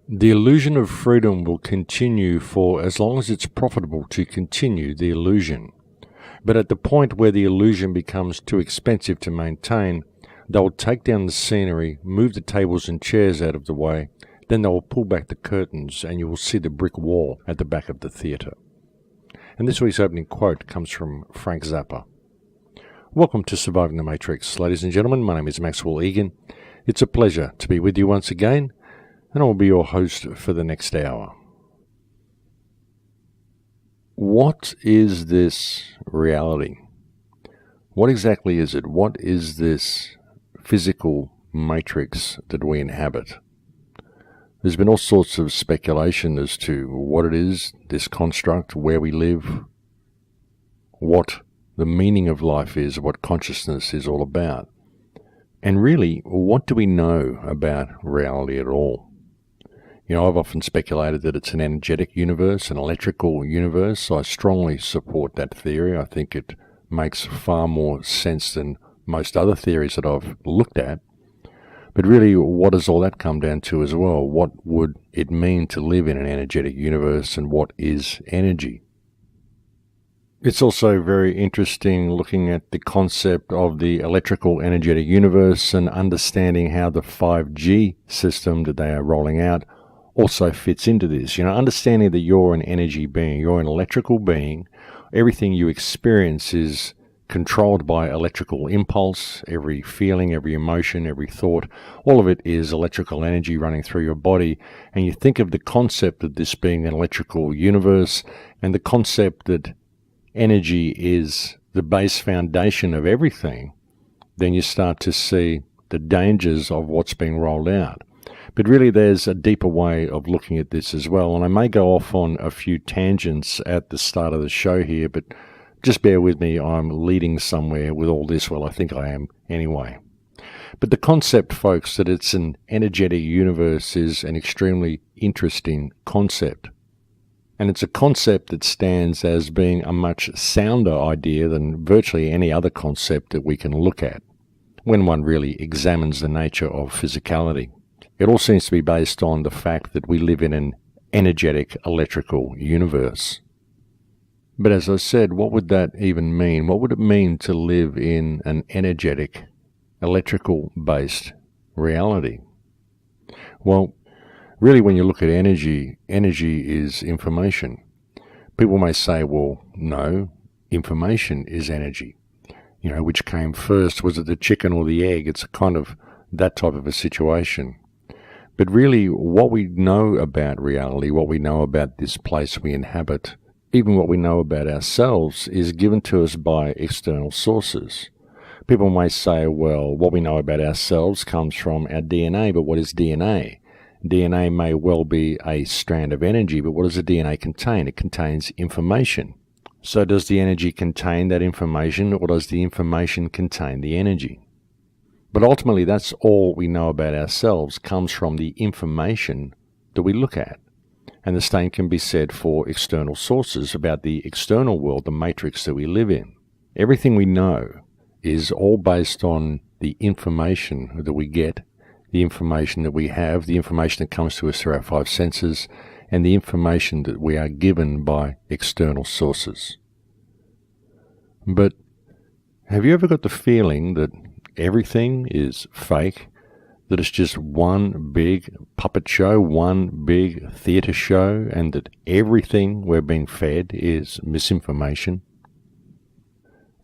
The illusion of freedom will continue for as long as it's profitable to continue the illusion. But at the point where the illusion becomes too expensive to maintain, they will take down the scenery, move the tables and chairs out of the way, then they will pull back the curtains and you will see the brick wall at the back of the theatre. And this week's opening quote comes from Frank Zappa. Welcome to Surviving the Matrix, ladies and gentlemen. My name is Maxwell Egan. It's a pleasure to be with you once again, and I'll be your host for the next hour. What is this reality? What exactly is it? What is this physical matrix that we inhabit? There's been all sorts of speculation as to what it is, this construct, where we live, what the meaning of life is, what consciousness is all about. And really, what do we know about reality at all? You know, I've often speculated that it's an energetic universe, an electrical universe. I strongly support that theory. I think it makes far more sense than most other theories that I've looked at. But really, what does all that come down to as well? What would it mean to live in an energetic universe, and what is energy? It's also very interesting looking at the concept of the electrical energetic universe and understanding how the 5G system that they are rolling out also fits into this. You know, understanding that you're an energy being, you're an electrical being. Everything you experience is controlled by electrical impulse. Every feeling, every emotion, every thought, all of it is electrical energy running through your body. And you think of the concept of this being an electrical universe, and the concept that energy is the base foundation of everything, then you start to see the dangers of what's being rolled out. But really, there's a deeper way of looking at this as well. And I may go off on a few tangents at the start of the show here, but just bear with me. I'm leading somewhere with all this. Well, I think I am anyway. But the concept, folks, that it's an energetic universe is an extremely interesting concept. And it's a concept that stands as being a much sounder idea than virtually any other concept that we can look at when one really examines the nature of physicality. It all seems to be based on the fact that we live in an energetic electrical universe. But as I said, what would that even mean? What would it mean to live in an energetic, electrical-based reality? Well, really, when you look at energy, energy is information. People may say, well, no, information is energy. You know, which came first? Was it the chicken or the egg? It's kind of that type of a situation. But really, what we know about reality, what we know about this place we inhabit, even what we know about ourselves, is given to us by external sources. People may say, well, what we know about ourselves comes from our DNA, but what is DNA? DNA may well be a strand of energy, but what does the DNA contain? It contains information. So does the energy contain that information, or does the information contain the energy? But ultimately, that's all we know about ourselves comes from the information that we look at. And the same can be said for external sources about the external world, the matrix that we live in. Everything we know is all based on the information that we get, the information that we have, the information that comes to us through our five senses, and the information that we are given by external sources. But have you ever got the feeling that everything is fake, that it's just one big puppet show, one big theatre show, and that everything we're being fed is misinformation?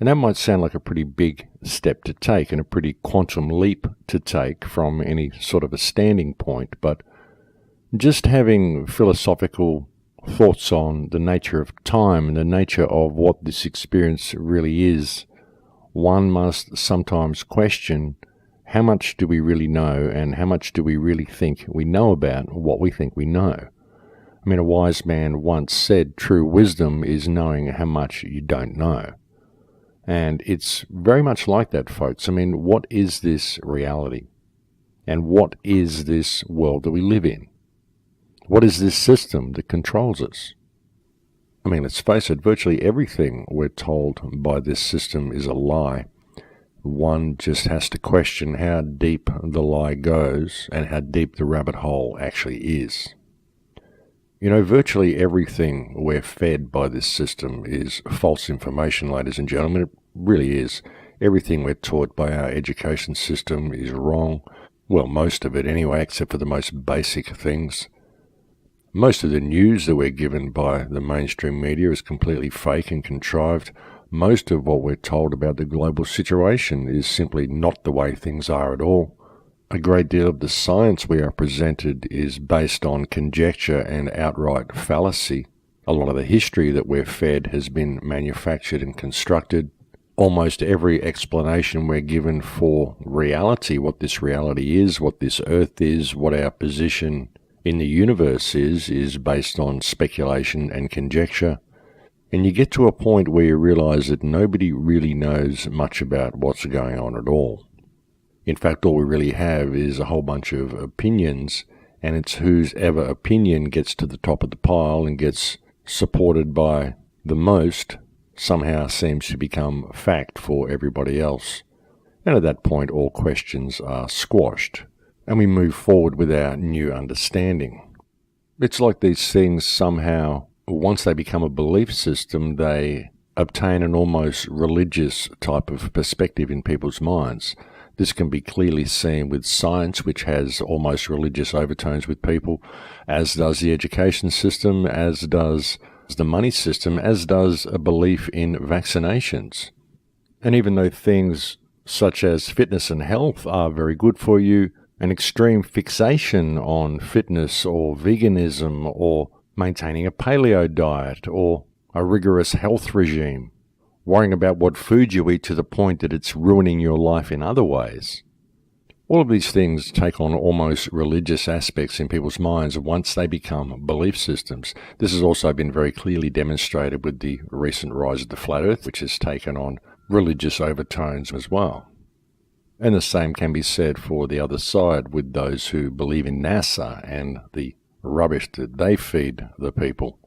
And that might sound like a pretty big step to take and a pretty quantum leap to take from any sort of a standing point, but just having philosophical thoughts on the nature of time and the nature of what this experience really is, one must sometimes question, how much do we really know, and how much do we really think we know about what we think we know? I mean, a wise man once said, true wisdom is knowing how much you don't know. And it's very much like that, folks. I mean, what is this reality? And what is this world that we live in? What is this system that controls us? I mean, let's face it, virtually everything we're told by this system is a lie. one just has to question how deep the lie goes and how deep the rabbit hole actually is. You know, virtually everything we're fed by this system is false information, ladies and gentlemen. It really is. Everything we're taught by our education system is wrong. Well, most of it anyway, except for the most basic things. Most of the news that we're given by the mainstream media is completely fake and contrived. Most of what we're told about the global situation is simply not the way things are at all. A great deal of the science we are presented is based on conjecture and outright fallacy. A lot of the history that we're fed has been manufactured and constructed. Almost every explanation we're given for reality, what this reality is, what this earth is, what our position in the universe is based on speculation and conjecture. And you get to a point where you realize that nobody really knows much about what's going on at all. In fact, all we really have is a whole bunch of opinions, and it's whose ever opinion gets to the top of the pile and gets supported by the most somehow seems to become fact for everybody else. And at that point, all questions are squashed, and we move forward with our new understanding. It's like these things somehow, once they become a belief system, they obtain an almost religious type of perspective in people's minds. This can be clearly seen with science, which has almost religious overtones with people, as does the education system, as does the money system, as does a belief in vaccinations. And even though things such as fitness and health are very good for you, an extreme fixation on fitness or veganism or maintaining a paleo diet or a rigorous health regime, worrying about what food you eat to the point that it's ruining your life in other ways. All of these things take on almost religious aspects in people's minds once they become belief systems. This has also been very clearly demonstrated with the recent rise of the flat earth, which has taken on religious overtones as well. And the same can be said for the other side with those who believe in NASA and the rubbish that they feed the people.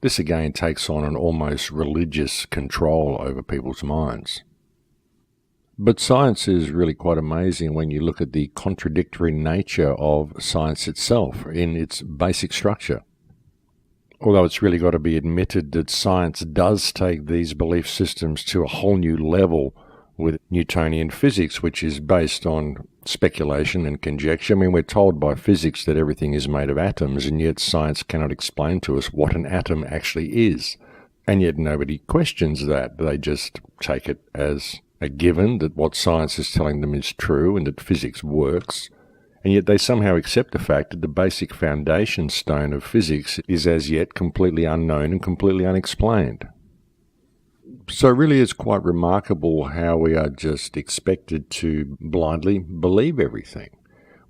This again takes on an almost religious control over people's minds. But science is really quite amazing when you look at the contradictory nature of science itself in its basic structure. Although it's really got to be admitted that science does take these belief systems to a whole new level with Newtonian physics, which is based on speculation and conjecture. I mean, we're told by physics that everything is made of atoms, and yet science cannot explain to us what an atom actually is. And yet nobody questions that. They just take it as a given that what science is telling them is true and that physics works. And yet they somehow accept the fact that the basic foundation stone of physics is as yet completely unknown and completely unexplained. So it really is quite remarkable how we are just expected to blindly believe everything.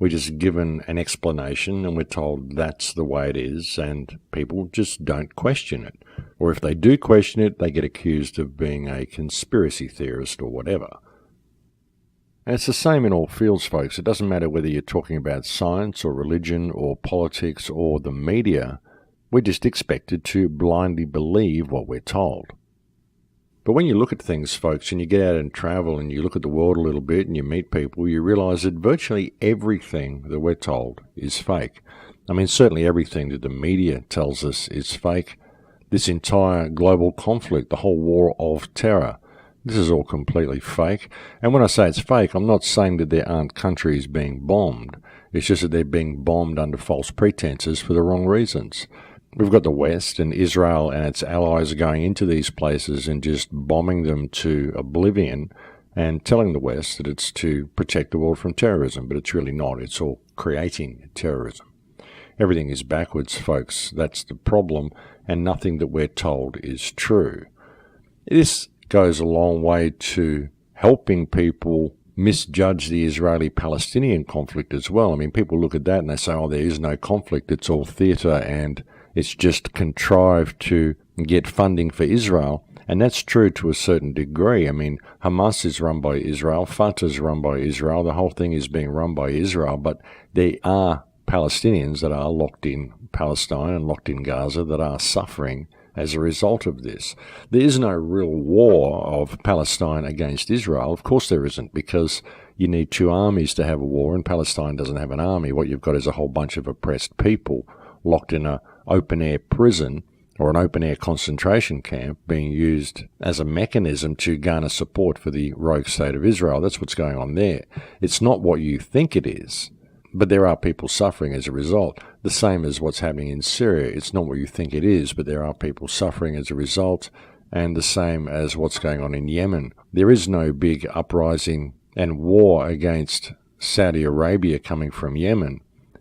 We're just given an explanation and we're told that's the way it is, and people just don't question it. Or if they do question it, they get accused of being a conspiracy theorist or whatever. And it's the same in all fields, folks. It doesn't matter whether you're talking about science or religion or politics or the media. We're just expected to blindly believe what we're told. But when you look at things, folks, and you get out and travel and you look at the world a little bit and you meet people, you realize that virtually everything that we're told is fake. I mean, certainly everything that the media tells us is fake. This entire global conflict, the whole war of terror, this is all completely fake. And when I say it's fake, I'm not saying that there aren't countries being bombed. It's just that they're being bombed under false pretenses for the wrong reasons. We've got the West and Israel and its allies going into these places and just bombing them to oblivion and telling the West that it's to protect the world from terrorism, but it's really not. It's all creating terrorism. Everything is backwards, folks. That's the problem, and nothing that we're told is true. This goes a long way to helping people misjudge the Israeli-Palestinian conflict as well. I mean, people look at that and they say, oh, there is no conflict, it's all theatre and it's just contrived to get funding for Israel. And that's true to a certain degree. I mean, Hamas is run by Israel, Fatah is run by Israel, the whole thing is being run by Israel, but there are Palestinians that are locked in Palestine and locked in Gaza that are suffering as a result of this. There is no real war of Palestine against Israel. Of course there isn't, because you need two armies to have a war, and Palestine doesn't have an army. What you've got is a whole bunch of oppressed people locked in an open-air prison or an open-air concentration camp being used as a mechanism to garner support for the rogue state of Israel. That's what's going on there. It's not what you think it is, but there are people suffering as a result. The same as what's happening in Syria. It's not what you think it is, but there are people suffering as a result, and the same as what's going on in Yemen. There is no big uprising and war against Saudi Arabia coming from Yemen.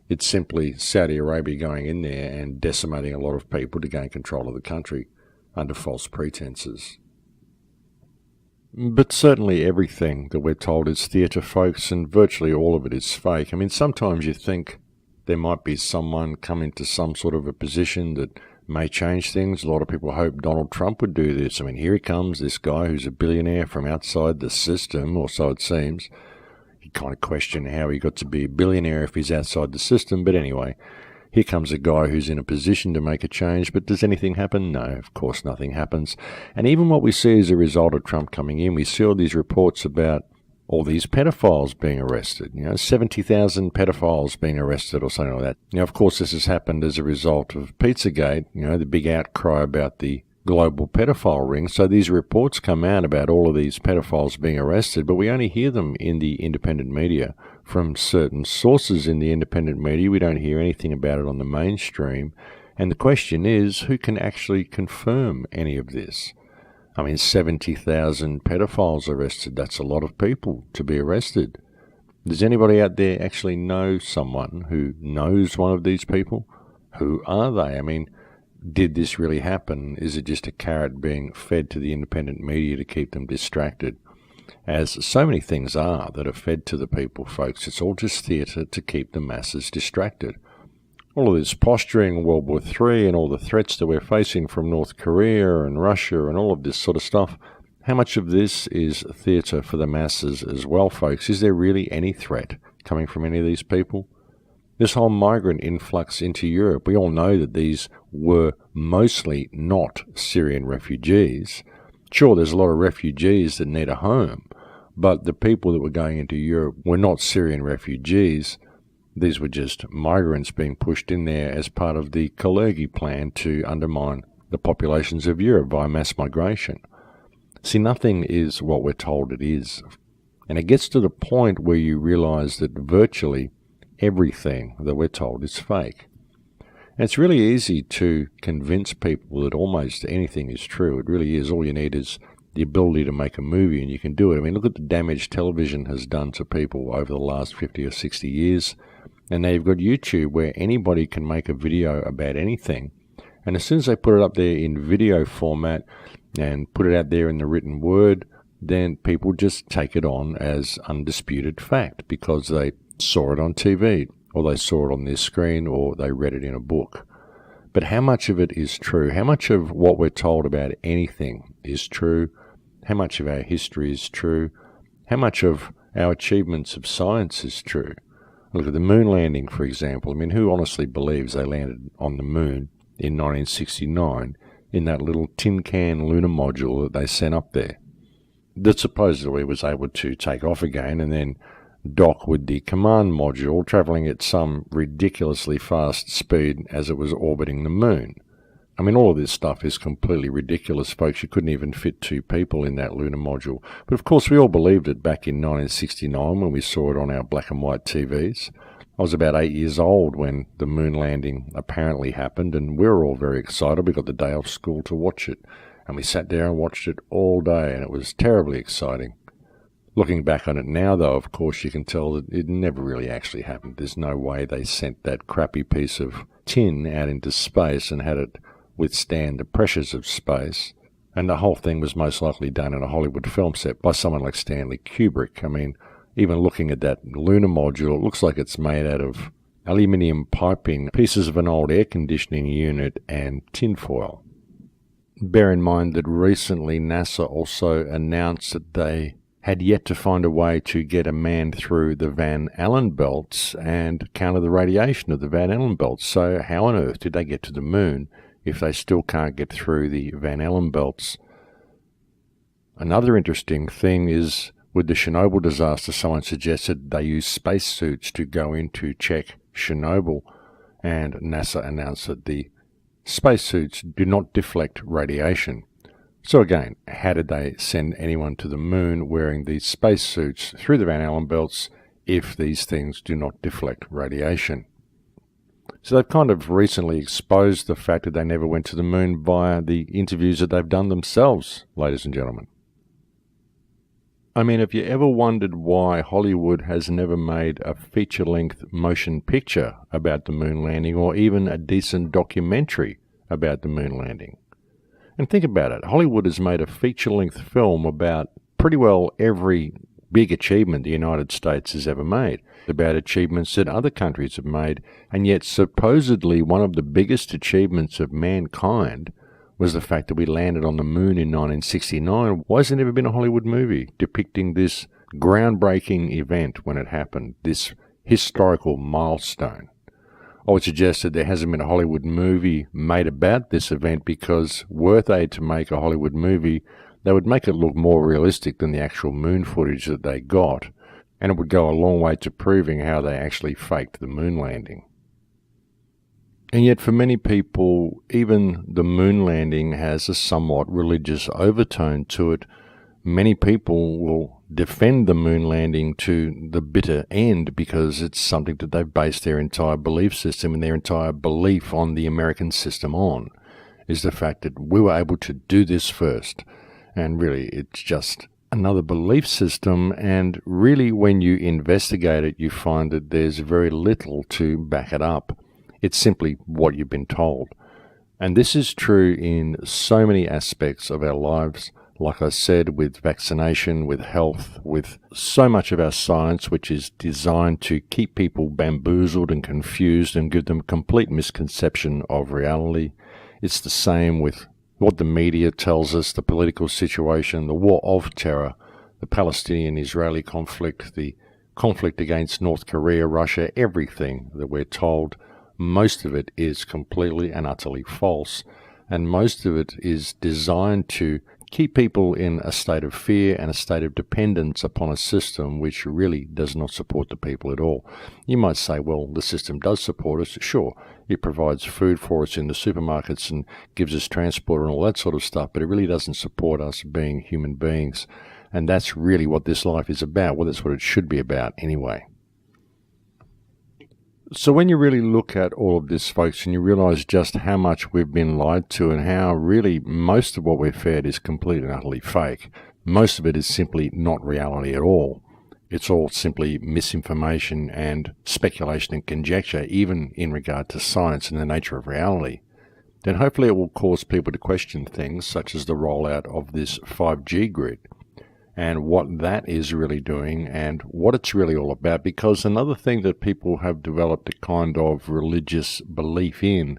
It's simply Saudi Arabia going in there and decimating a lot of people to gain control of the country under false pretenses. But certainly everything that we're told is theatre, folks, and virtually all of it is fake. I mean, sometimes you think there might be someone come into some sort of a position that may change things. A lot of people hope Donald Trump would do this. I mean, here he comes, this guy who's a billionaire from outside the system, or so it seems. You kind of question how he got to be a billionaire if he's outside the system, but anyway, here comes a guy who's in a position to make a change. But does anything happen? No, of course nothing happens. And even what we see as a result of Trump coming in, we see all these reports about all these pedophiles being arrested, 70,000 pedophiles being arrested or something like that. Now, of course, this has happened as a result of Pizzagate, the big outcry about the global pedophile ring. So these reports come out about all of these pedophiles being arrested, but we only hear them in the independent media from certain sources in the independent media. We don't hear anything about it on the mainstream. And the question is, who can actually confirm any of this? I mean, 70,000 pedophiles arrested, that's a lot of people to be arrested. Does anybody out there actually know someone who knows one of these people? Who are they? I mean, did this really happen? Is it just a carrot being fed to the independent media to keep them distracted? As so many things are that are fed to the people, folks, it's all just theatre to keep the masses distracted. All of this posturing, World War III, and all the threats that we're facing from North Korea and Russia and all of this sort of stuff, how much of this is theatre for the masses as well, folks? Is there really any threat coming from any of these people? This whole migrant influx into Europe, we all know that these were mostly not Syrian refugees. Sure, there's a lot of refugees that need a home, but the people that were going into Europe were not Syrian refugees. These were just migrants being pushed in there as part of the Kalergi plan to undermine the populations of Europe via mass migration. See, nothing is what we're told it is. And it gets to the point where you realize that virtually everything that we're told is fake. And it's really easy to convince people that almost anything is true. It really is. All you need is the ability to make a movie, and you can do it. I mean, look at the damage television has done to people over the last 50 or 60 years. And now you've got YouTube, where anybody can make a video about anything. And as soon as they put it up there in video format and put it out there in the written word, then people just take it on as undisputed fact because they saw it on TV, or they saw it on their screen, or they read it in a book. But how much of it is true? How much of what we're told about anything is true? How much of our history is true? How much of our achievements of science is true? Look at the moon landing, for example. I mean, who honestly believes they landed on the moon in 1969 in that little tin can lunar module that they sent up there, that supposedly was able to take off again and then dock with the command module, travelling at some ridiculously fast speed as it was orbiting the moon? I mean, all of this stuff is completely ridiculous, folks. You couldn't even fit two people in that lunar module. But of course, we all believed it back in 1969 when we saw it on our black and white TVs. I was about 8 years old when the moon landing apparently happened, and we were all very excited. We got the day off school to watch it, and we sat there and watched it all day, and it was terribly exciting. Looking back on it now, though, of course, you can tell that it never really actually happened. There's no way they sent that crappy piece of tin out into space and had it withstand the pressures of space. And the whole thing was most likely done in a Hollywood film set by someone like Stanley Kubrick. I mean, even looking at that lunar module, it looks like it's made out of aluminium piping, pieces of an old air conditioning unit, and tinfoil. Bear in mind that recently NASA also announced that they had yet to find a way to get a man through the Van Allen belts and counter the radiation of the Van Allen belts. So how on earth did they get to the moon if they still can't get through the Van Allen belts. Another interesting thing is, with the Chernobyl disaster, someone suggested they use spacesuits to go in to check Chernobyl, and NASA announced that the spacesuits do not deflect radiation. So again, how did they send anyone to the moon wearing these spacesuits through the Van Allen belts if these things do not deflect radiation? So they've kind of recently exposed the fact that they never went to the moon via the interviews that they've done themselves, ladies and gentlemen. I mean, have you ever wondered why Hollywood has never made a feature-length motion picture about the moon landing, or even a decent documentary about the moon landing? And think about it. Hollywood has made a feature-length film about pretty well every big achievement the United States has ever made, about achievements that other countries have made, and yet supposedly one of the biggest achievements of mankind was the fact that we landed on the moon in 1969. Why has there never been a Hollywood movie depicting this groundbreaking event when it happened, this historical milestone? I would suggest that there hasn't been a Hollywood movie made about this event because were they to make a Hollywood movie, they would make it look more realistic than the actual moon footage that they got, and it would go a long way to proving how they actually faked the moon landing. And yet for many people, even the moon landing has a somewhat religious overtone to it. Many people will defend the moon landing to the bitter end because it's something that they've based their entire belief system and their entire belief on the American system on, is the fact that we were able to do this first. And really, it's just another belief system, and really when you investigate it, you find that there's very little to back it up. It's simply what you've been told. And this is true in so many aspects of our lives. Like I said, with vaccination, with health, with so much of our science, which is designed to keep people bamboozled and confused and give them a complete misconception of reality. It's the same with what the media tells us, the political situation, the war of terror, the Palestinian-Israeli conflict, the conflict against North Korea, Russia, everything that we're told. Most of it is completely and utterly false, and most of it is designed to keep people in a state of fear and a state of dependence upon a system which really does not support the people at all. You might say, well, the system does support us. Sure, it provides food for us in the supermarkets and gives us transport and all that sort of stuff, but it really doesn't support us being human beings. And that's really what this life is about. Well, that's what it should be about anyway. So when you really look at all of this, folks, and you realize just how much we've been lied to and how really most of what we're fed is completely and utterly fake, most of it is simply not reality at all. It's all simply misinformation and speculation and conjecture, even in regard to science and the nature of reality, then hopefully it will cause people to question things such as the rollout of this 5G grid and what that is really doing and what it's really all about. Because another thing that people have developed a kind of religious belief in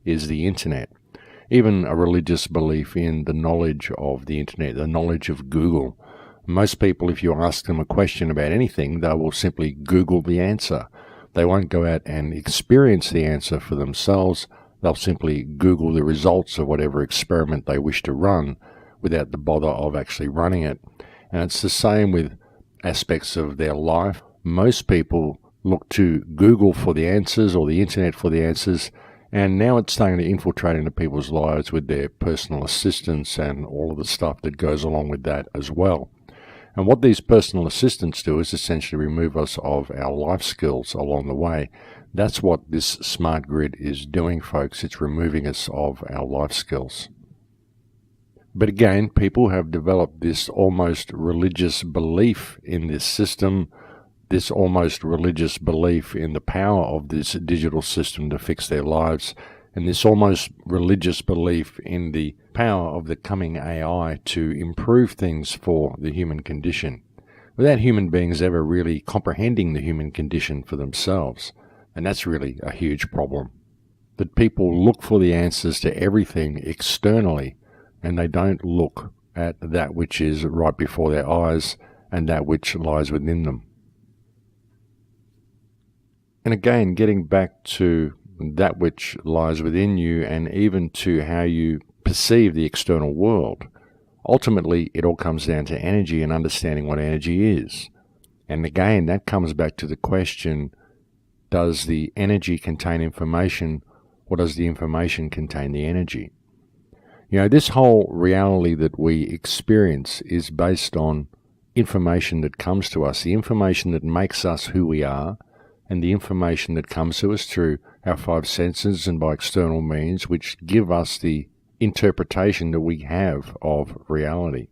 is the internet. Even a religious belief in the knowledge of the internet, the knowledge of Google. Most people, if you ask them a question about anything, they will simply Google the answer. They won't go out and experience the answer for themselves. They'll simply Google the results of whatever experiment they wish to run without the bother of actually running it. And it's the same with aspects of their life. Most people look to Google for the answers or the internet for the answers, and now it's starting to infiltrate into people's lives with their personal assistants and all of the stuff that goes along with that as well. And what these personal assistants do is essentially remove us of our life skills along the way. That's what this smart grid is doing, folks. It's removing us of our life skills. But again, people have developed this almost religious belief in this system, this almost religious belief in the power of this digital system to fix their lives, and this almost religious belief in the power of the coming AI to improve things for the human condition, without human beings ever really comprehending the human condition for themselves. And that's really a huge problem. That people look for the answers to everything externally, and they don't look at that which is right before their eyes and that which lies within them. And again, getting back to that which lies within you, and even to how you perceive the external world. Ultimately, it all comes down to energy and understanding what energy is. And again, that comes back to the question, does the energy contain information, or does the information contain the energy? This whole reality that we experience is based on information that comes to us, the information that makes us who we are, and the information that comes to us through our five senses and by external means, which give us the interpretation that we have of reality.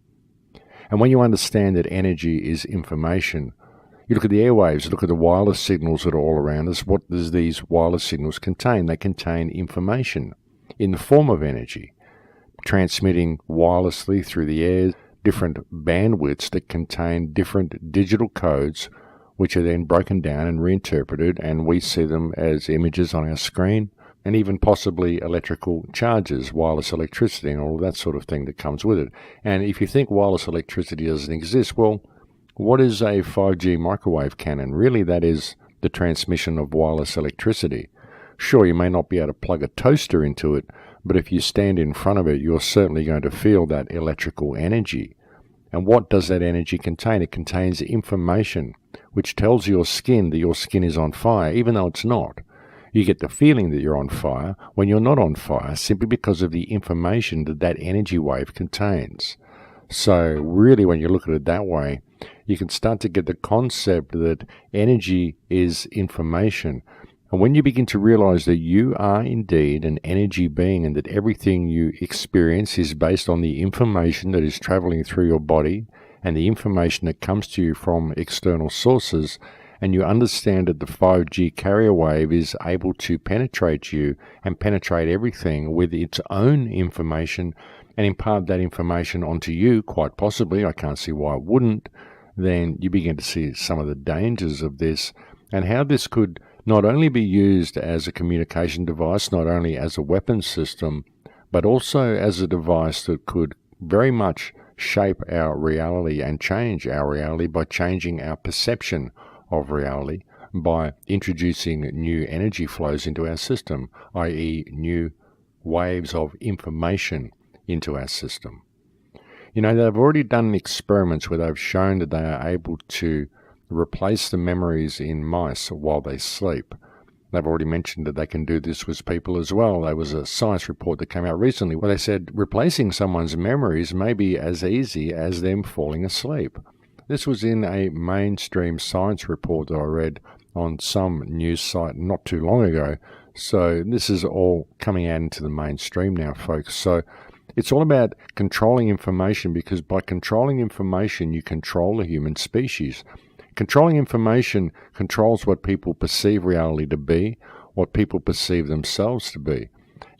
And when you understand that energy is information, you look at the airwaves, look at the wireless signals that are all around us. What does these wireless signals contain? They contain information in the form of energy, transmitting wirelessly through the air, different bandwidths that contain different digital codes, which are then broken down and reinterpreted, and we see them as images on our screen, and even possibly electrical charges, wireless electricity, and all of that sort of thing that comes with it. And if you think wireless electricity doesn't exist, well, what is a 5G microwave cannon? Really, that is the transmission of wireless electricity. Sure, you may not be able to plug a toaster into it, but if you stand in front of it, you're certainly going to feel that electrical energy. And what does that energy contain? It contains information which tells your skin that your skin is on fire, even though it's not. You get the feeling that you're on fire when you're not on fire, simply because of the information that that energy wave contains. So really, when you look at it that way, you can start to get the concept that energy is information. And when you begin to realize that you are indeed an energy being, and that everything you experience is based on the information that is traveling through your body and the information that comes to you from external sources, and you understand that the 5G carrier wave is able to penetrate you and penetrate everything with its own information and impart that information onto you, quite possibly, I can't see why it wouldn't, then you begin to see some of the dangers of this and how this could not only be used as a communication device, not only as a weapon system, but also as a device that could very much shape our reality and change our reality by changing our perception of reality, by introducing new energy flows into our system, i.e. new waves of information into our system. They've already done experiments where they've shown that they are able to replace the memories in mice while they sleep. They've already mentioned that they can do this with people as well. There was a science report that came out recently where they said replacing someone's memories may be as easy as them falling asleep. This was in a mainstream science report that I read on some news site not too long ago. So this is all coming out into the mainstream now, folks. So it's all about controlling information, because by controlling information, you control the human species. Controlling information controls what people perceive reality to be, what people perceive themselves to be.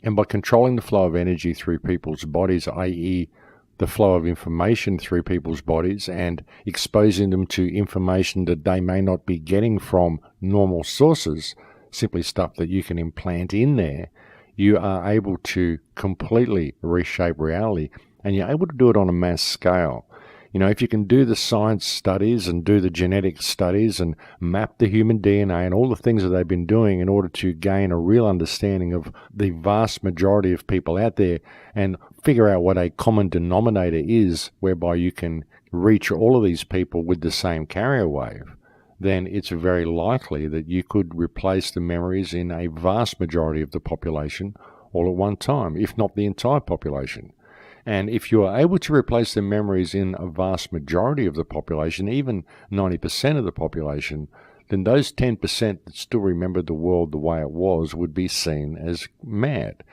And by controlling the flow of energy through people's bodies, i.e. the flow of information through people's bodies, and exposing them to information that they may not be getting from normal sources, simply stuff that you can implant in there, you are able to completely reshape reality, and you're able to do it on a mass scale. If you can do the science studies and do the genetic studies and map the human DNA and all the things that they've been doing in order to gain a real understanding of the vast majority of people out there and figure out what a common denominator is, whereby you can reach all of these people with the same carrier wave, then it's very likely that you could replace the memories in a vast majority of the population all at one time, if not the entire population. And if you are able to replace the memories in a vast majority of the population, even 90% of the population, then those 10% that still remembered the world the way it was would be seen as mad.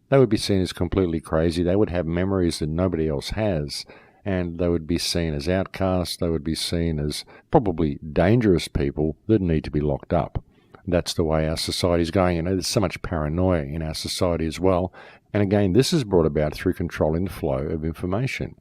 They would be seen as completely crazy. They would have memories that nobody else has, and they would be seen as outcasts. They would be seen as probably dangerous people that need to be locked up. That's the way our society is going. There's so much paranoia in our society as well. And again, this is brought about through controlling the flow of information.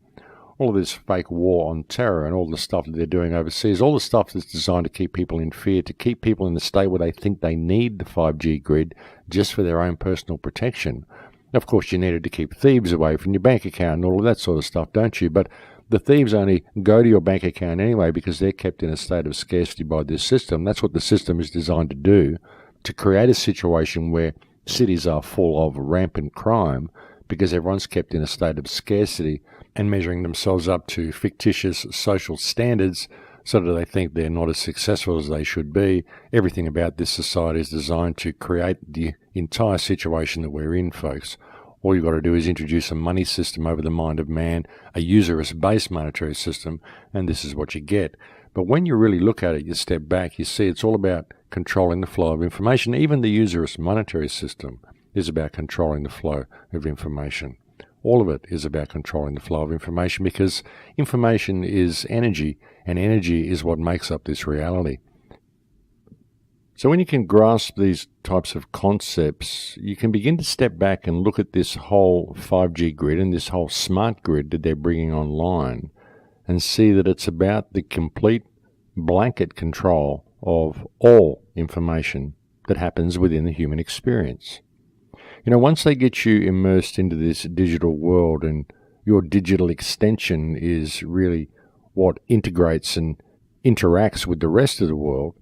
All of this fake war on terror and all the stuff that they're doing overseas, all the stuff that's designed to keep people in fear, to keep people in the state where they think they need the 5G grid just for their own personal protection. Of course, you needed to keep thieves away from your bank account and all of that sort of stuff, don't you? But the thieves only go to your bank account anyway because they're kept in a state of scarcity by this system. That's what the system is designed to do, to create a situation where cities are full of rampant crime because everyone's kept in a state of scarcity and measuring themselves up to fictitious social standards so that they think they're not as successful as they should be. Everything about this society is designed to create the entire situation that we're in, folks. All you've got to do is introduce a money system over the mind of man, a usurious-based monetary system, and this is what you get. But when you really look at it, you step back, you see it's all about controlling the flow of information. Even the usurious monetary system is about controlling the flow of information. All of it is about controlling the flow of information because information is energy, and energy is what makes up this reality. So when you can grasp these types of concepts, you can begin to step back and look at this whole 5G grid and this whole smart grid that they're bringing online and see that it's about the complete blanket control of all information that happens within the human experience. You know, once they get you immersed into this digital world and your digital extension is really what integrates and interacts with the rest of the world,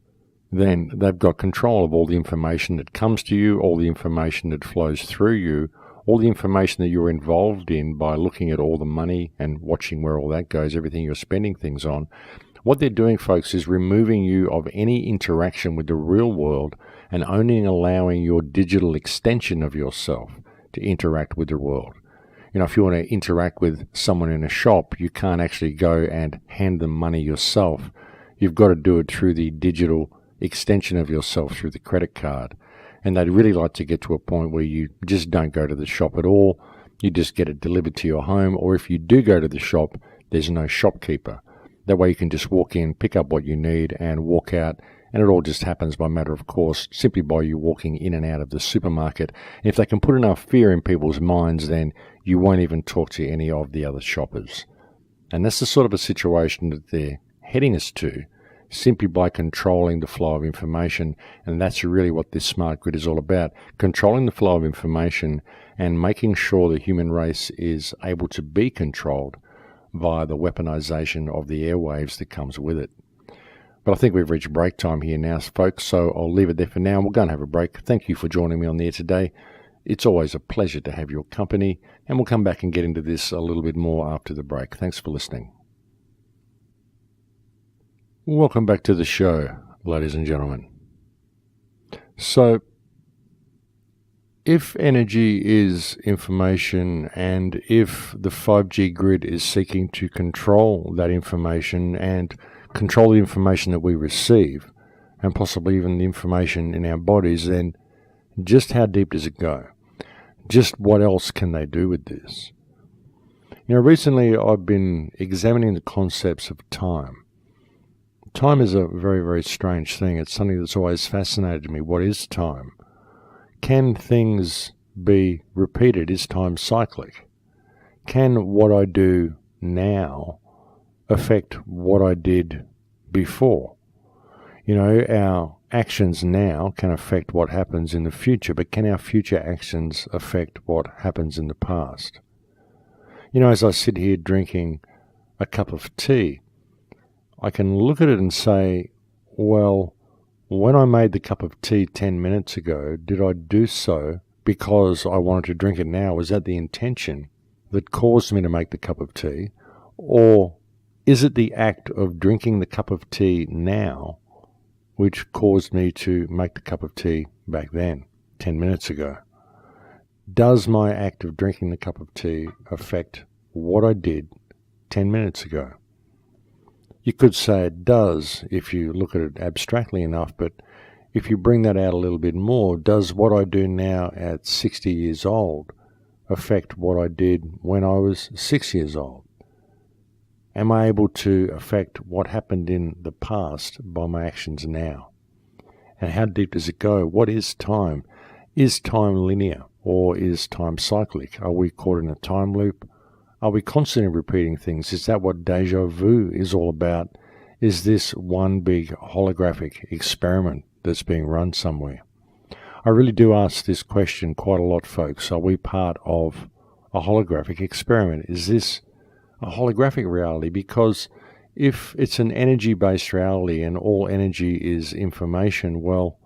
then they've got control of all the information that comes to you, all the information that flows through you, all the information that you're involved in by looking at all the money and watching where all that goes, everything you're spending things on. What they're doing, folks, is removing you of any interaction with the real world and only allowing your digital extension of yourself to interact with the world. You know, if you want to interact with someone in a shop, you can't actually go and hand them money yourself. You've got to do it through the digital extension of yourself through the credit card. And they'd really like to get to a point where you just don't go to the shop at all. You just get it delivered to your home. Or if you do go to the shop, there's no shopkeeper. That way you can just walk in, pick up what you need and walk out. And it all just happens by matter of course, simply by you walking in and out of the supermarket. And if they can put enough fear in people's minds, then you won't even talk to any of the other shoppers. And that's the sort of a situation that they're heading us to, simply by controlling the flow of information. And that's really what this smart grid is all about, controlling the flow of information and making sure the human race is able to be controlled via the weaponization of the airwaves that comes with it. But I think we've reached break time here now, folks, so I'll leave it there for now. We're going to have a break. Thank you for joining me on the air today. It's always a pleasure to have your company, and we'll come back and get into this a little bit more after the break. Thanks for listening. Welcome back to the show, ladies and gentlemen. So, if energy is information and if the 5G grid is seeking to control that information and control the information that we receive and possibly even the information in our bodies, then just how deep does it go? Just what else can they do with this? You know, recently I've been examining the concepts of time. Time is a very, very strange thing. It's something that's always fascinated me. What is time? Can things be repeated? Is time cyclic? Can what I do now affect what I did before? You know, our actions now can affect what happens in the future, but can our future actions affect what happens in the past? You know, as I sit here drinking a cup of tea, I can look at it and say, well, when I made the cup of tea 10 minutes ago, did I do so because I wanted to drink it now? Was that the intention that caused me to make the cup of tea? Or is it the act of drinking the cup of tea now which caused me to make the cup of tea back then, 10 minutes ago? Does my act of drinking the cup of tea affect what I did 10 minutes ago? You could say it does if you look at it abstractly enough, but if you bring that out a little bit more, does what I do now at 60 years old affect what I did when I was 6 years old? Am I able to affect what happened in the past by my actions now? And how deep does it go? What is time? Is time linear or is time cyclic? Are we caught in a time loop? Are we constantly repeating things? Is that what deja vu is all about? Is this one big holographic experiment that's being run somewhere? I really do ask this question quite a lot, folks. Are we part of a holographic experiment? Is this a holographic reality? Because if it's an energy-based reality and all energy is information, well,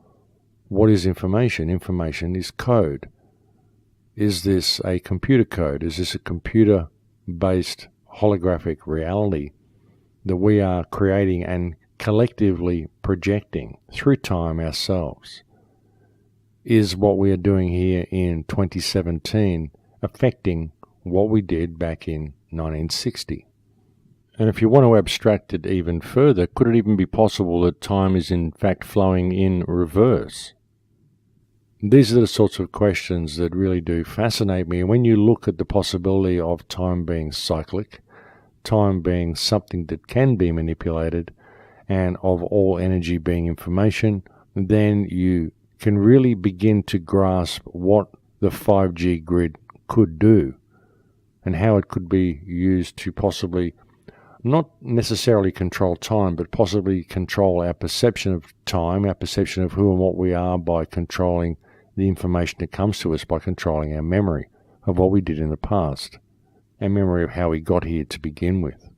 What is information? Information is code. Is this a computer code? Is this a computer-based holographic reality that we are creating and collectively projecting through time ourselves? Is what we are doing here in 2017 affecting what we did back in 1960? And if you want to abstract it even further, could it even be possible that time is in fact flowing in reverse? These are the sorts of questions that really do fascinate me. And when you look at the possibility of time being cyclic, time being something that can be manipulated, and of all energy being information, then you can really begin to grasp what the 5G grid could do and how it could be used to possibly not necessarily control time, but possibly control our perception of time, our perception of who and what we are by controlling the information that comes to us, by controlling our memory of what we did in the past, our memory of how we got here to begin with.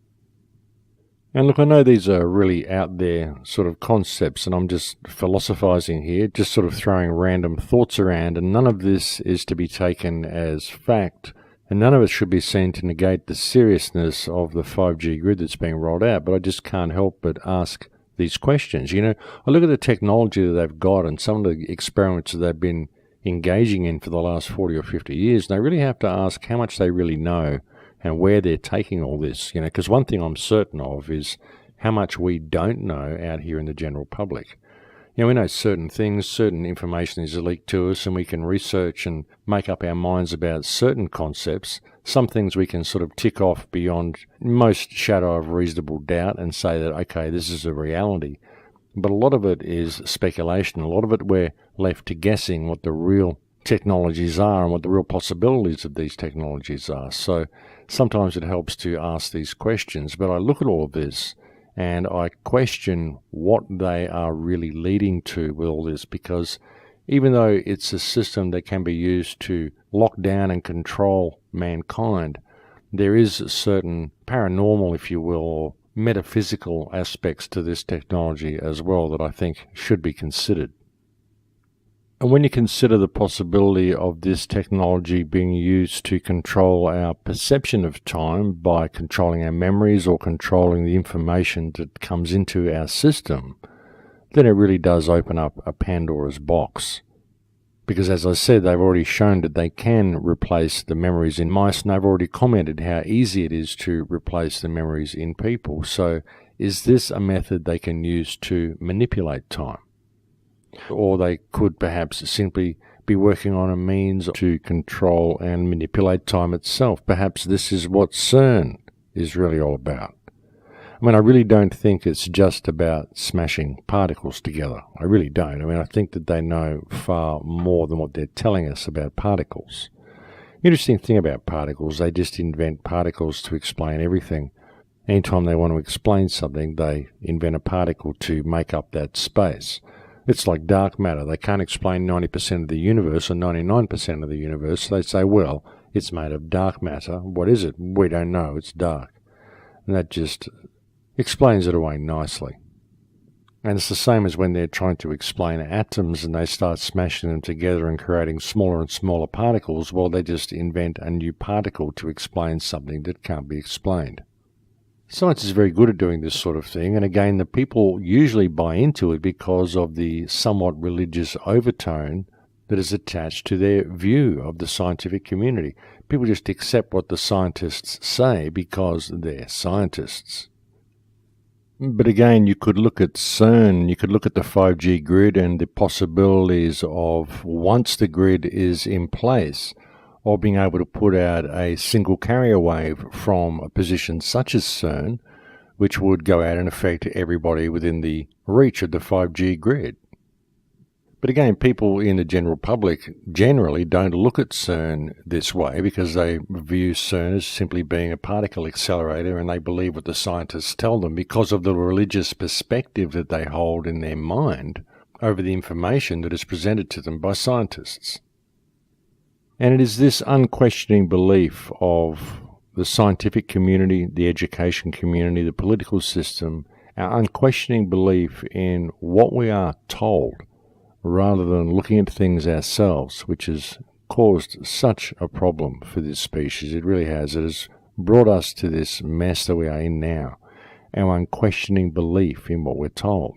And look, I know these are really out there sort of concepts, and I'm just philosophizing here, just sort of throwing random thoughts around, and none of this is to be taken as fact, and none of it should be seen to negate the seriousness of the 5G grid that's being rolled out, but I just can't help but ask these questions. You know, I look at the technology that they've got and some of the experiments that they've been engaging in for the last 40 or 50 years, and I really have to ask how much they really know and where they're taking all this, you know, because one thing I'm certain of is how much we don't know out here in the general public. You know, we know certain things, certain information is leaked to us, and we can research and make up our minds about certain concepts. Some things we can sort of tick off beyond most shadow of reasonable doubt and say that, okay, this is a reality. But a lot of it is speculation. A lot of it we're left to guessing what the real technologies are and what the real possibilities of these technologies are. So sometimes it helps to ask these questions. But I look at all of this and I question what they are really leading to with all this, because even though it's a system that can be used to lock down and control mankind, there is a certain paranormal, if you will, or metaphysical aspects to this technology as well that I think should be considered. And when you consider the possibility of this technology being used to control our perception of time by controlling our memories or controlling the information that comes into our system, then it really does open up a Pandora's box. Because as I said, they've already shown that they can replace the memories in mice, and they've already commented how easy it is to replace the memories in people. So is this a method they can use to manipulate time? Or they could perhaps simply be working on a means to control and manipulate time itself. Perhaps this is what CERN is really all about. I mean, I really don't think it's just about smashing particles together. I really don't. I mean, I think that they know far more than what they're telling us about particles. Interesting thing about particles, they just invent particles to explain everything. Anytime they want to explain something, they invent a particle to make up that space. It's like dark matter. They can't explain 90% of the universe or 99% of the universe. So they say, well, it's made of dark matter. What is it? We don't know. It's dark. And that just explains it away nicely. And it's the same as when they're trying to explain atoms and they start smashing them together and creating smaller and smaller particles. Well, they just invent a new particle to explain something that can't be explained. Science is very good at doing this sort of thing, and again, the people usually buy into it because of the somewhat religious overtone that is attached to their view of the scientific community. People just accept what the scientists say because they're scientists. But again, you could look at CERN, you could look at the 5G grid and the possibilities of, once the grid is in place, or being able to put out a single carrier wave from a position such as CERN, which would go out and affect everybody within the reach of the 5G grid. But again, people in the general public generally don't look at CERN this way because they view CERN as simply being a particle accelerator, and they believe what the scientists tell them because of the religious perspective that they hold in their mind over the information that is presented to them by scientists. And it is this unquestioning belief of the scientific community, the education community, the political system, our unquestioning belief in what we are told rather than looking at things ourselves, which has caused such a problem for this species. It really has. It has brought us to this mess that we are in now, our unquestioning belief in what we're told.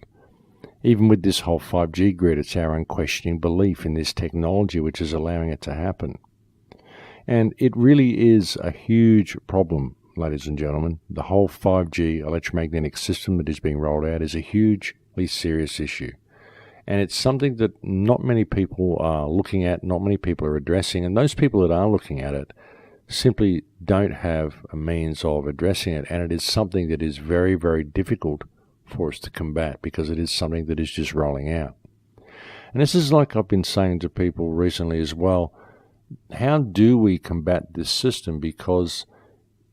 Even with this whole 5G grid, it's our unquestioning belief in this technology which is allowing it to happen. And it really is a huge problem, ladies and gentlemen. The whole 5G electromagnetic system that is being rolled out is a hugely serious issue. And it's something that not many people are looking at, not many people are addressing, and those people that are looking at it simply don't have a means of addressing it. And it is something that is very, very difficult for us to combat because it is something that is just rolling out. And this is like I've been saying to people recently as well. How do we combat this system? Because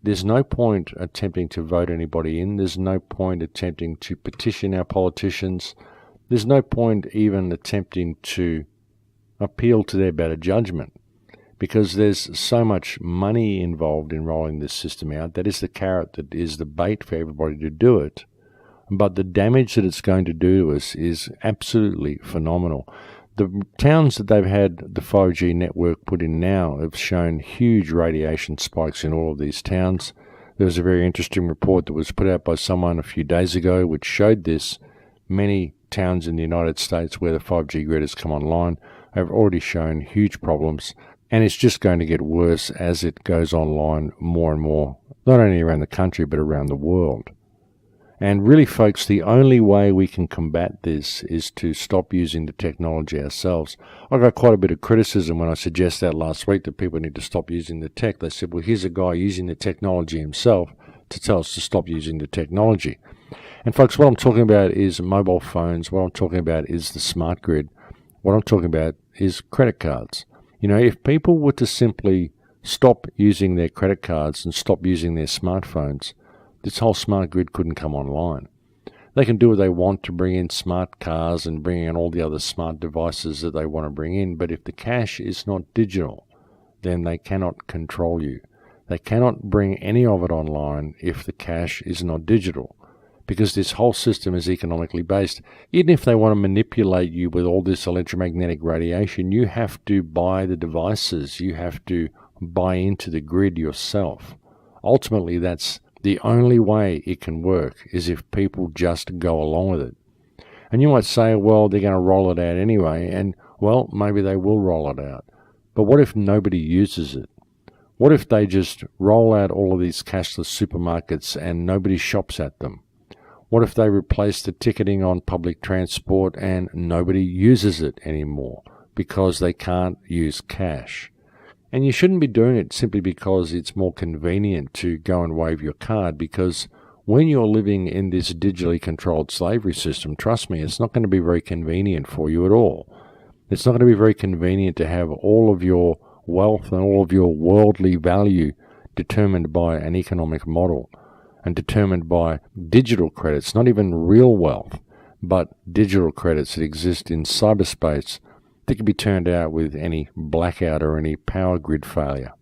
there's no point attempting to vote anybody in. There's no point attempting to petition our politicians. There's no point even attempting to appeal to their better judgment, because there's so much money involved in rolling this system out. That is the carrot, that is the bait for everybody to do it. But the damage that it's going to do to us is absolutely phenomenal. The towns that they've had the 5G network put in now have shown huge radiation spikes in all of these towns. There was a very interesting report that was put out by someone a few days ago which showed this. Many towns in the United States where the 5G grid has come online have already shown huge problems, and it's just going to get worse as it goes online more and more, not only around the country but around the world. And really, folks, the only way we can combat this is to stop using the technology ourselves. I got quite a bit of criticism when I suggested that last week that people need to stop using the tech. They said, well, here's a guy using the technology himself to tell us to stop using the technology. And folks, what I'm talking about is mobile phones. What I'm talking about is the smart grid. What I'm talking about is credit cards. You know, if people were to simply stop using their credit cards and stop using their smartphones, this whole smart grid couldn't come online. They can do what they want to bring in smart cars and bring in all the other smart devices that they want to bring in, but if the cash is not digital, then they cannot control you. They cannot bring any of it online if the cash is not digital, because this whole system is economically based. Even if they want to manipulate you with all this electromagnetic radiation, you have to buy the devices. You have to buy into the grid yourself. Ultimately, that's the only way it can work, is if people just go along with it. And you might say, well, they're going to roll it out anyway, and, well, maybe they will roll it out. But what if nobody uses it? What if they just roll out all of these cashless supermarkets and nobody shops at them? What if they replace the ticketing on public transport and nobody uses it anymore because they can't use cash? And you shouldn't be doing it simply because it's more convenient to go and wave your card, because when you're living in this digitally controlled slavery system, trust me, it's not going to be very convenient for you at all. It's not going to be very convenient to have all of your wealth and all of your worldly value determined by an economic model and determined by digital credits, not even real wealth, but digital credits that exist in cyberspace that can be turned out with any blackout or any power grid failure.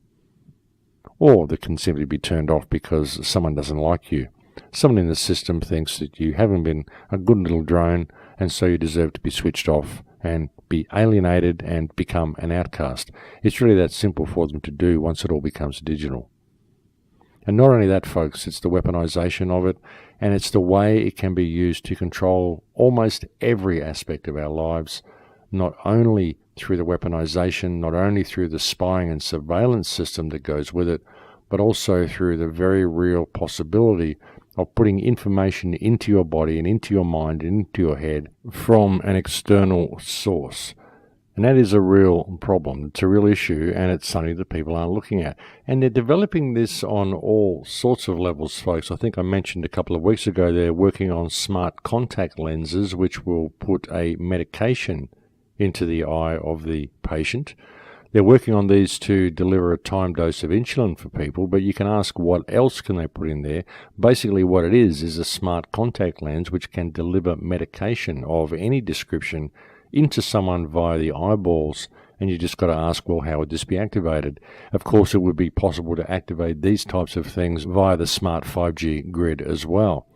Or that can simply be turned off because someone doesn't like you. Someone in the system thinks that you haven't been a good little drone, and so you deserve to be switched off and be alienated and become an outcast. It's really that simple for them to do once it all becomes digital. And not only that, folks, it's the weaponization of it, and it's the way it can be used to control almost every aspect of our lives, not only through the weaponization, not only through the spying and surveillance system that goes with it, but also through the very real possibility of putting information into your body and into your mind and into your head from an external source. And that is a real problem. It's a real issue, and it's something that people aren't looking at. And they're developing this on all sorts of levels, folks. I think I mentioned a couple of weeks ago they're working on smart contact lenses, which will put a medication into the eye of the patient. They're working on these to deliver a time dose of insulin for people, but you can ask what else can they put in there. Basically what it is a smart contact lens which can deliver medication of any description into someone via the eyeballs, and you just got to ask, well, how would this be activated? Of course, it would be possible to activate these types of things via the smart 5G grid as well.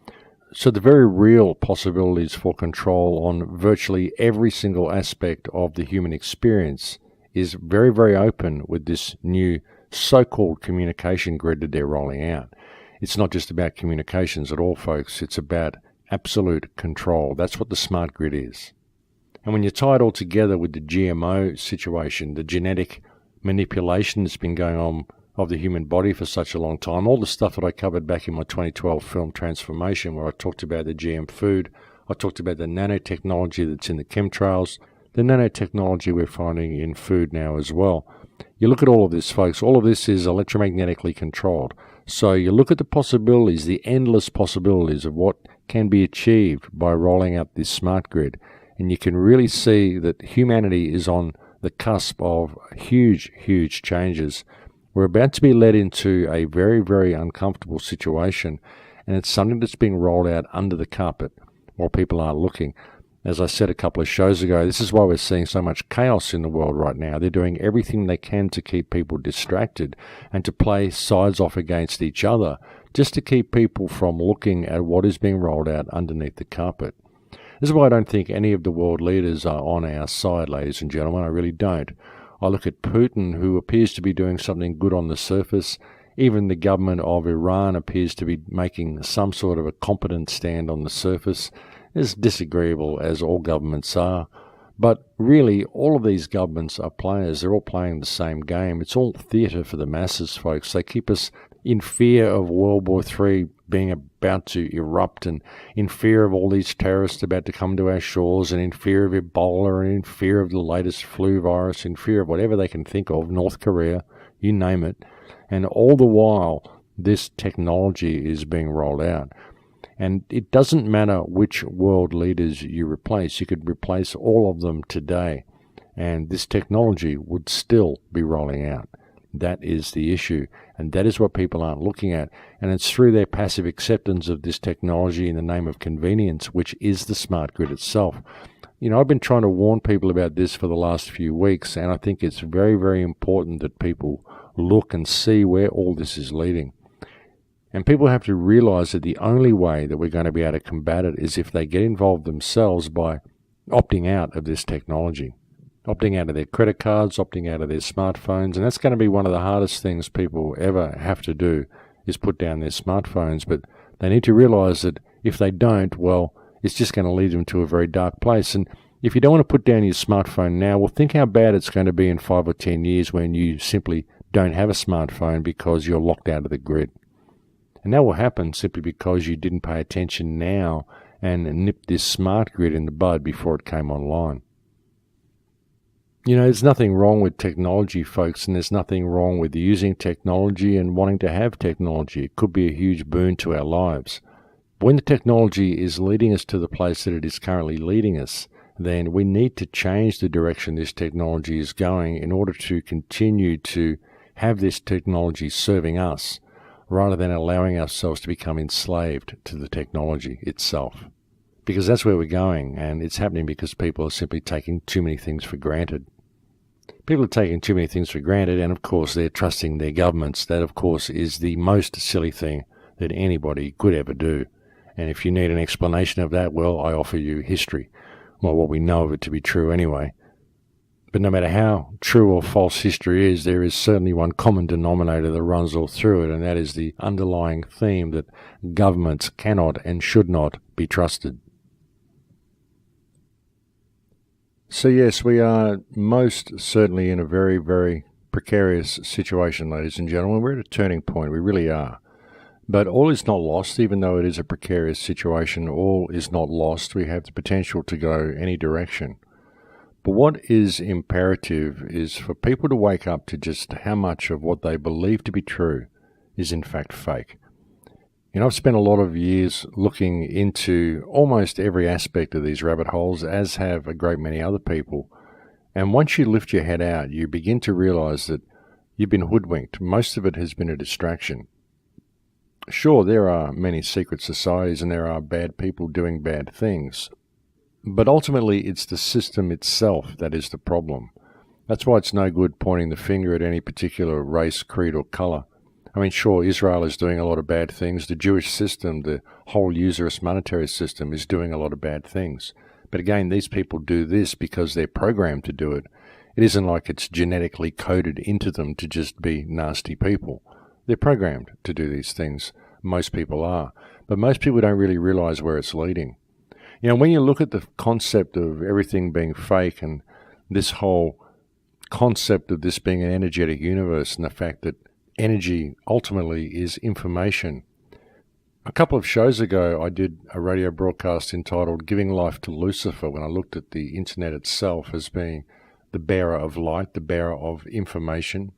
So the very real possibilities for control on virtually every single aspect of the human experience is very, very open with this new so-called communication grid that they're rolling out. It's not just about communications at all, folks. It's about absolute control. That's what the smart grid is. And when you tie it all together with the GMO situation, the genetic manipulation that's been going on of the human body for such a long time, all the stuff that I covered back in my 2012 film Transformation, where I talked about the GM food, I talked about the nanotechnology that's in the chemtrails, the nanotechnology we're finding in food now as well. You look at all of this, folks, all of this is electromagnetically controlled. So you look at the possibilities, the endless possibilities of what can be achieved by rolling out this smart grid, and you can really see that humanity is on the cusp of huge, huge changes. We're about to be led into a very, very uncomfortable situation, and it's something that's being rolled out under the carpet while people aren't looking. As I said a couple of shows ago, this is why we're seeing so much chaos in the world right now. They're doing everything they can to keep people distracted and to play sides off against each other, just to keep people from looking at what is being rolled out underneath the carpet. This is why I don't think any of the world leaders are on our side, ladies and gentlemen. I really don't. I look at Putin, who appears to be doing something good on the surface. Even the government of Iran appears to be making some sort of a competent stand on the surface, as disagreeable as all governments are. But really, all of these governments are players. They're all playing the same game. It's all theatre for the masses, folks. They keep us in fear of World War III being about to erupt, and in fear of all these terrorists about to come to our shores, and in fear of Ebola, and in fear of the latest flu virus, in fear of whatever they can think of, North Korea, you name it. And all the while, this technology is being rolled out. And it doesn't matter which world leaders you replace. You could replace all of them today, and this technology would still be rolling out. That is the issue, and that is what people aren't looking at. And it's through their passive acceptance of this technology in the name of convenience, which is the smart grid itself. You know, I've been trying to warn people about this for the last few weeks, and I think it's very, very important that people look and see where all this is leading. And people have to realize that the only way that we're going to be able to combat it is if they get involved themselves by opting out of this technology, opting out of their credit cards, opting out of their smartphones. And that's going to be one of the hardest things people ever have to do, is put down their smartphones. But they need to realize that if they don't, well, it's just going to lead them to a very dark place. And if you don't want to put down your smartphone now, well, think how bad it's going to be in 5 or 10 years when you simply don't have a smartphone because you're locked out of the grid. And that will happen simply because you didn't pay attention now and nip this smart grid in the bud before it came online. You know, there's nothing wrong with technology, folks, and there's nothing wrong with using technology and wanting to have technology. It could be a huge boon to our lives. But when the technology is leading us to the place that it is currently leading us, then we need to change the direction this technology is going in order to continue to have this technology serving us, rather than allowing ourselves to become enslaved to the technology itself. Because that's where we're going, and it's happening because people are simply taking too many things for granted. People are taking too many things for granted, and of course they're trusting their governments. That, of course, is the most silly thing that anybody could ever do. And if you need an explanation of that, well, I offer you history. Well, what we know of it to be true anyway. But no matter how true or false history is, there is certainly one common denominator that runs all through it, and that is the underlying theme that governments cannot and should not be trusted. So yes, we are most certainly in a very, very precarious situation, ladies and gentlemen. We're at a turning point, we really are. But all is not lost, even though it is a precarious situation. All is not lost. We have the potential to go any direction. But what is imperative is for people to wake up to just how much of what they believe to be true is in fact fake. You know, I've spent a lot of years looking into almost every aspect of these rabbit holes, as have a great many other people. And once you lift your head out, you begin to realize that you've been hoodwinked. Most of it has been a distraction. Sure, there are many secret societies and there are bad people doing bad things. But ultimately, it's the system itself that is the problem. That's why it's no good pointing the finger at any particular race, creed, or colour. I mean, sure, Israel is doing a lot of bad things. The Jewish system, the whole usurous monetary system, is doing a lot of bad things. But again, these people do this because they're programmed to do it. It isn't like it's genetically coded into them to just be nasty people. They're programmed to do these things. Most people are. But most people don't really realize where it's leading. You know, when you look at the concept of everything being fake and this whole concept of this being an energetic universe and the fact that energy ultimately is information. A couple of shows ago, I did a radio broadcast entitled Giving Life to Lucifer, when I looked at the internet itself as being the bearer of light, the bearer of information.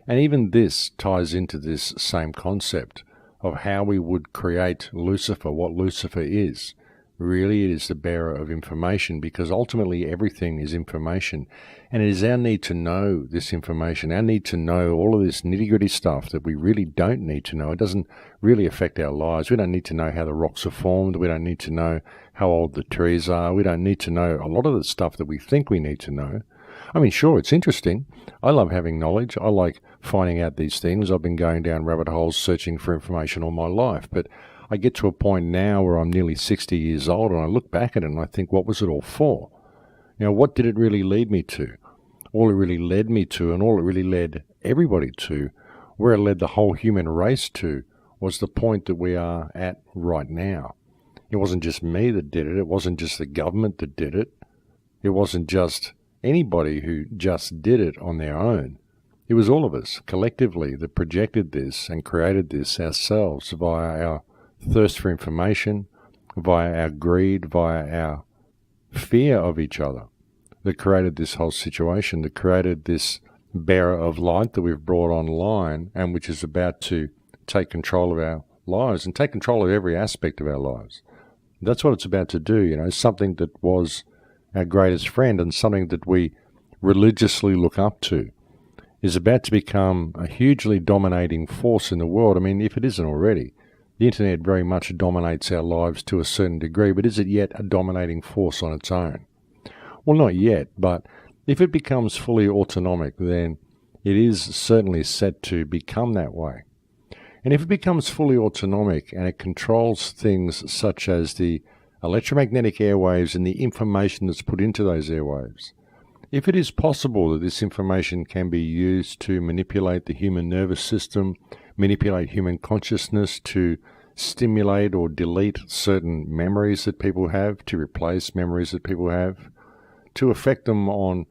And even this ties into this same concept of how we would create Lucifer, what Lucifer is. Really, it is the bearer of information, because ultimately everything is information. And it is our need to know this information, our need to know all of this nitty-gritty stuff that we really don't need to know. It doesn't really affect our lives. We don't need to know how the rocks are formed. We don't need to know how old the trees are. We don't need to know a lot of the stuff that we think we need to know. I mean, sure, it's interesting. I love having knowledge. I like finding out these things. I've been going down rabbit holes searching for information all my life. But I get to a point now where I'm nearly 60 years old and I look back at it and I think, what was it all for? You know, what did it really lead me to? All it really led me to, and all it really led everybody to, where it led the whole human race to, was the point that we are at right now. It wasn't just me that did it. It wasn't just the government that did it. It wasn't just anybody who just did it on their own. It was all of us collectively that projected this and created this ourselves via our thirst for information, via our greed, via our fear of each other, that created this whole situation, that created this bearer of light that we've brought online and which is about to take control of our lives and take control of every aspect of our lives. That's what it's about to do, you know, something that was our greatest friend and something that we religiously look up to is about to become a hugely dominating force in the world. I mean, if it isn't already. The internet very much dominates our lives to a certain degree, but is it yet a dominating force on its own? Well, not yet, but if it becomes fully autonomic, then it is certainly set to become that way. And if it becomes fully autonomic and it controls things such as the electromagnetic airwaves and the information that's put into those airwaves, if it is possible that this information can be used to manipulate the human nervous system, manipulate human consciousness, to stimulate or delete certain memories that people have, to replace memories that people have, to affect them on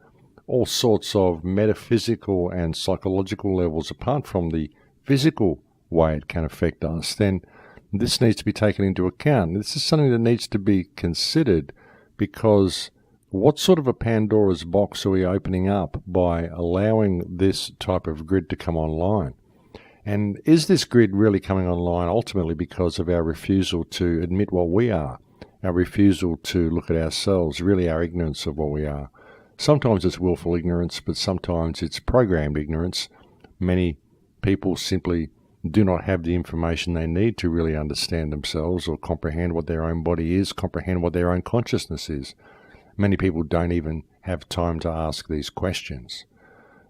all sorts of metaphysical and psychological levels apart from the physical way it can affect us, then this needs to be taken into account. This is something that needs to be considered, because what sort of a Pandora's box are we opening up by allowing this type of grid to come online? And is this grid really coming online ultimately because of our refusal to admit what we are, our refusal to look at ourselves, really our ignorance of what we are? Sometimes it's willful ignorance, but sometimes it's programmed ignorance. Many people simply do not have the information they need to really understand themselves or comprehend what their own body is, comprehend what their own consciousness is. Many people don't even have time to ask these questions.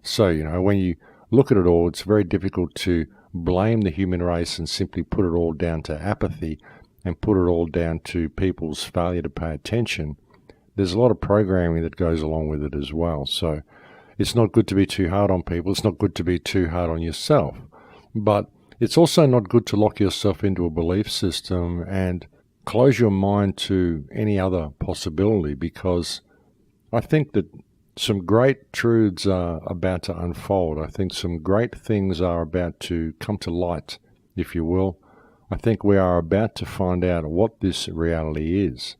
So, you know, when you look at it all, it's very difficult to blame the human race and simply put it all down to apathy and put it all down to people's failure to pay attention. There's a lot of programming that goes along with it as well. So it's not good to be too hard on people. It's not good to be too hard on yourself. But it's also not good to lock yourself into a belief system and close your mind to any other possibility, because I think that some great truths are about to unfold. I think some great things are about to come to light, if you will. I think we are about to find out what this reality is.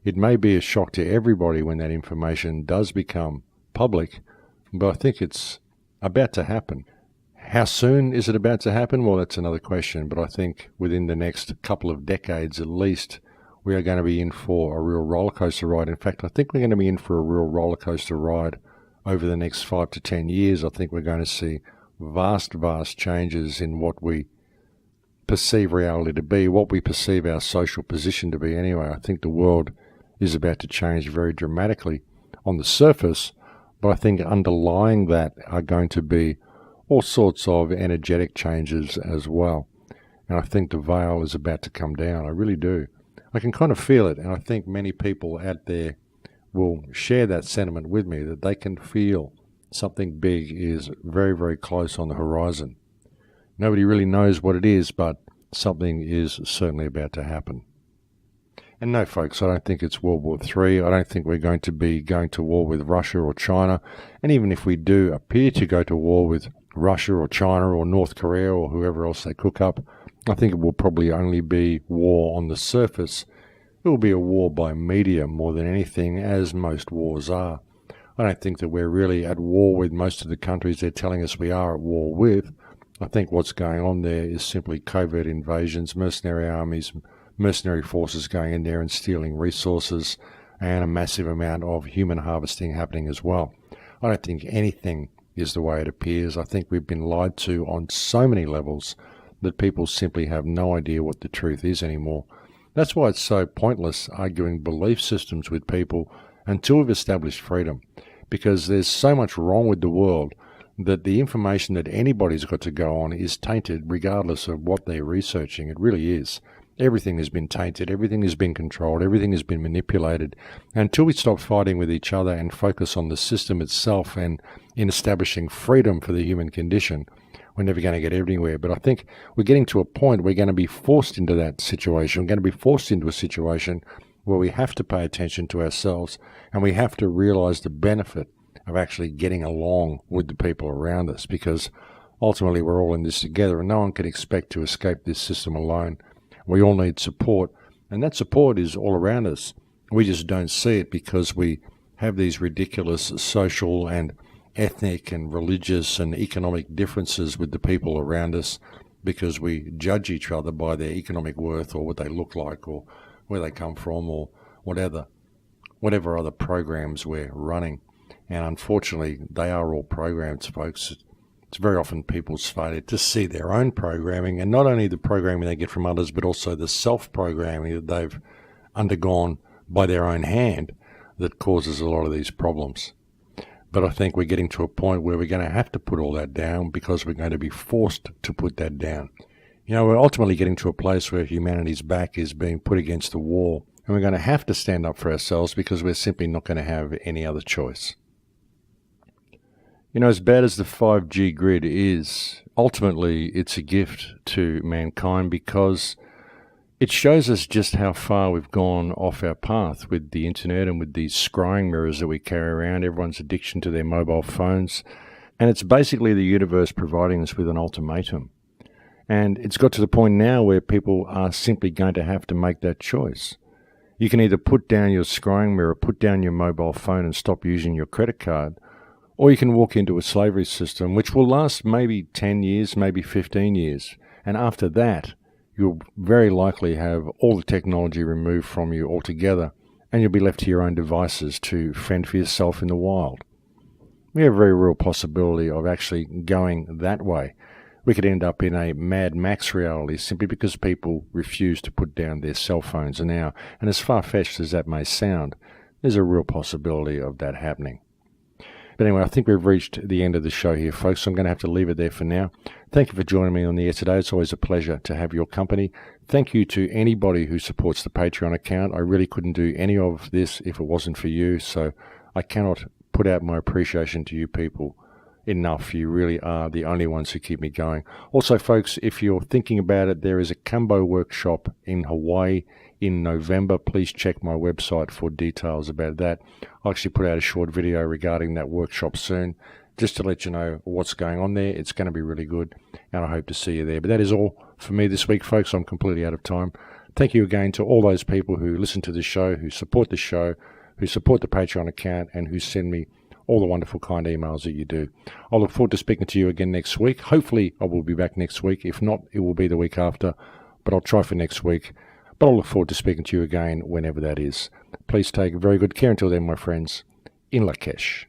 It may be a shock to everybody when that information does become public, but I think it's about to happen. How soon is it about to happen? Well, that's another question, but I think within the next couple of decades at least, we are going to be in for a real roller coaster ride. In fact, I think we're going to be in for a real roller coaster ride over the next 5 to 10 years. I think we're going to see vast changes in what we perceive reality to be, what we perceive our social position to be anyway. I think the world is about to change very dramatically on the surface, but I think underlying that are going to be all sorts of energetic changes as well. And I think the veil is about to come down. I really do. I can kind of feel it, and I think many people out there will share that sentiment with me, that they can feel something big is very, very close on the horizon. Nobody really knows what it is, but something is certainly about to happen. And no, folks, I don't think it's World War III. I don't think we're going to be going to war with Russia or China. And even if we do appear to go to war with Russia or China or North Korea or whoever else they cook up, I think it will probably only be war on the surface. It will be a war by media more than anything, as most wars are. I don't think that we're really at war with most of the countries they're telling us we are at war with. I think what's going on there is simply covert invasions, mercenary armies, mercenary forces going in there and stealing resources, and a massive amount of human harvesting happening as well. I don't think anything is the way it appears. I think we've been lied to on so many levels that people simply have no idea what the truth is anymore. That's why it's so pointless arguing belief systems with people until we've established freedom, because there's so much wrong with the world that the information that anybody's got to go on is tainted regardless of what they're researching. It really is. Everything has been tainted, everything has been controlled, everything has been manipulated. Until we stop fighting with each other and focus on the system itself and in establishing freedom for the human condition, we're never going to get anywhere. But I think we're getting to a point where we're going to be forced into that situation. We're going to be forced into a situation where we have to pay attention to ourselves and we have to realize the benefit of actually getting along with the people around us, because ultimately we're all in this together and no one can expect to escape this system alone. We all need support, and that support is all around us. We just don't see it because we have these ridiculous social and ethnic and religious and economic differences with the people around us, because we judge each other by their economic worth or what they look like or where they come from or whatever other programs we're running. And unfortunately, they are all programs, folks. It's very often people's failure to see their own programming, and not only the programming they get from others, but also the self-programming that they've undergone by their own hand that causes a lot of these problems. But I think we're getting to a point where we're going to have to put all that down because we're going to be forced to put that down. You know, we're ultimately getting to a place where humanity's back is being put against the wall, and we're going to have to stand up for ourselves because we're simply not going to have any other choice. You know, as bad as the 5G grid is, ultimately it's a gift to mankind because it shows us just how far we've gone off our path with the internet and with these scrying mirrors that we carry around, everyone's addiction to their mobile phones. And it's basically the universe providing us with an ultimatum. And it's got to the point now where people are simply going to have to make that choice. You can either put down your scrying mirror, put down your mobile phone and stop using your credit card, or you can walk into a slavery system which will last maybe 10 years, maybe 15 years. And after that, you'll very likely have all the technology removed from you altogether, and you'll be left to your own devices to fend for yourself in the wild. We have a very real possibility of actually going that way. We could end up in a Mad Max reality simply because people refuse to put down their cell phones now. And as far-fetched as that may sound, there's a real possibility of that happening. But anyway, I think we've reached the end of the show here, folks, so I'm going to have to leave it there for now. Thank you for joining me on the air today. It's always a pleasure to have your company. Thank you to anybody who supports the Patreon account. I really couldn't do any of this if it wasn't for you, so I cannot put out my appreciation to you people enough. You really are the only ones who keep me going. Also, folks, if you're thinking about it, there is a Kambo workshop in Hawaii in November. Please check my website for details about that. I'll actually put out a short video regarding that workshop soon, just to let you know what's going on there. It's going to be really good, and I hope to see you there. But that is all for me this week, folks. I'm completely out of time. Thank you again to all those people who listen to the show, who support the show, who support the Patreon account, and who send me all the wonderful, kind emails that you do. I look forward to speaking to you again next week. Hopefully, I will be back next week. If not, it will be the week after, but I'll try for next week. But I'll look forward to speaking to you again whenever that is. Please take very good care until then, my friends. In Lakesh.